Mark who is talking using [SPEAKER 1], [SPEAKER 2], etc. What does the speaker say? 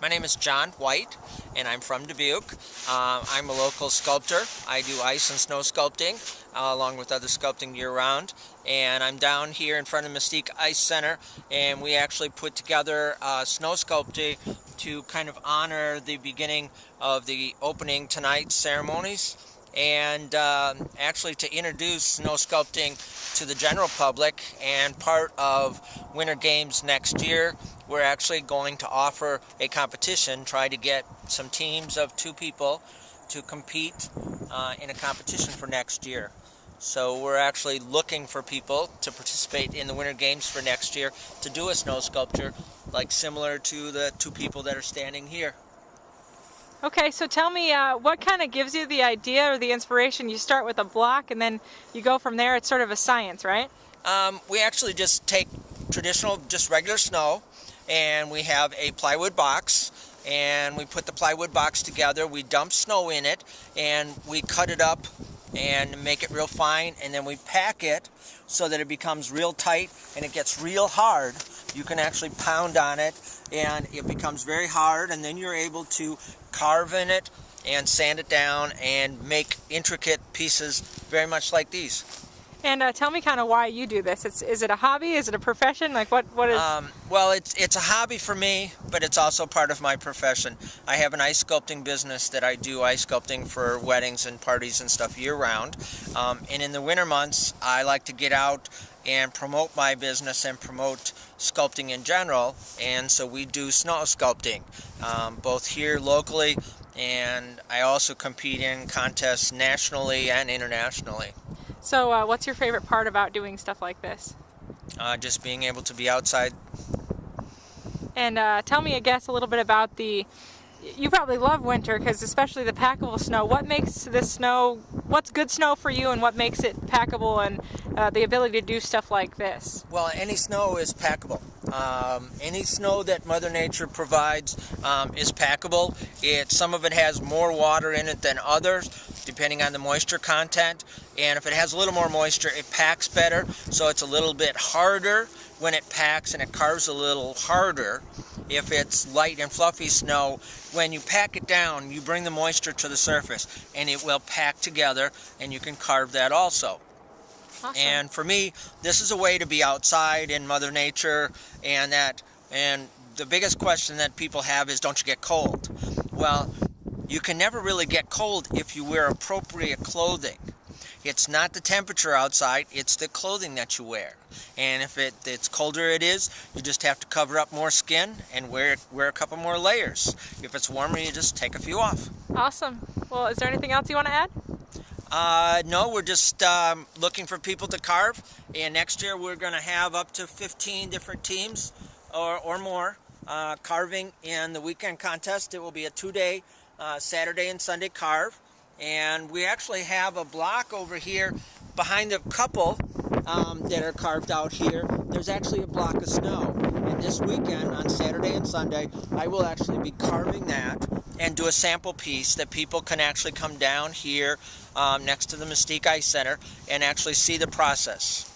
[SPEAKER 1] My name is John White, and I'm from Dubuque. I'm a local sculptor. I do ice and snow sculpting, along with other sculpting year-round. And I'm down here in front of Mystique Ice Center, and we actually put together snow sculpting to kind of honor the beginning of the opening tonight's ceremonies, and actually to introduce snow sculpting to the general public. And part of Winter Games next year, we're actually going to offer a competition, try to get some teams of 2 people to compete in a competition for next year. So we're actually looking for people to participate in the Winter Games for next year to do a snow sculpture, like similar to the 2 people that are standing here.
[SPEAKER 2] Okay, so tell me what kind of gives you the idea or the inspiration? You start with a block and then you go from there. It's sort of a science, right?
[SPEAKER 1] We actually just take traditional, just regular snow, and we have a plywood box, and we put the plywood box together, we dump snow in it, and we cut it up and make it real fine, and then we pack it so that it becomes real tight and it gets real hard. You can actually pound on it and it becomes very hard, and then you're able to carve in it and sand it down and make intricate pieces very much like these.
[SPEAKER 2] And tell me kind of why you do this. Is it a hobby? Is it a profession? Like what is...
[SPEAKER 1] Well, it's a hobby for me, but it's also part of my profession. I have an ice sculpting business that I do ice sculpting for weddings and parties and stuff year-round. And in the winter months, I like to get out and promote my business and promote sculpting in general. And so we do snow sculpting, both here locally, and I also compete in contests nationally and internationally.
[SPEAKER 2] So what's your favorite part about doing stuff like this?
[SPEAKER 1] Just being able to be outside.
[SPEAKER 2] And tell me, I guess, a little bit about you probably love winter, because especially the packable snow. What makes this snow, what's good snow for you, and what makes it packable, and the ability to do stuff like this?
[SPEAKER 1] Well, any snow is packable. Any snow that Mother Nature provides is packable. Some of it has more water in it than others, depending on the moisture content. And if it has a little more moisture, it packs better, so it's a little bit harder when it packs, and it carves a little harder. If it's light and fluffy snow, when you pack it down, you bring the moisture to the surface, and it will pack together, and you can carve that also.
[SPEAKER 2] Awesome.
[SPEAKER 1] And for me, this is a way to be outside in Mother Nature, and the biggest question that people have is, don't you get cold? Well, you can never really get cold if you wear appropriate clothing. It's not the temperature outside, it's the clothing that you wear. And if it's colder it is, you just have to cover up more skin and wear a couple more layers. If it's warmer, you just take a few off.
[SPEAKER 2] Awesome. Well, is there anything else you want to add?
[SPEAKER 1] No, we're just looking for people to carve. And next year we're going to have up to 15 different teams or more carving in the weekend contest. It will be a 2-day, Saturday and Sunday carve. And we actually have a block over here behind the couple that are carved out here. There's actually a block of snow. And this weekend, on Saturday and Sunday, I will actually be carving that and do a sample piece that people can actually come down here next to the Mystique Ice Center and actually see the process.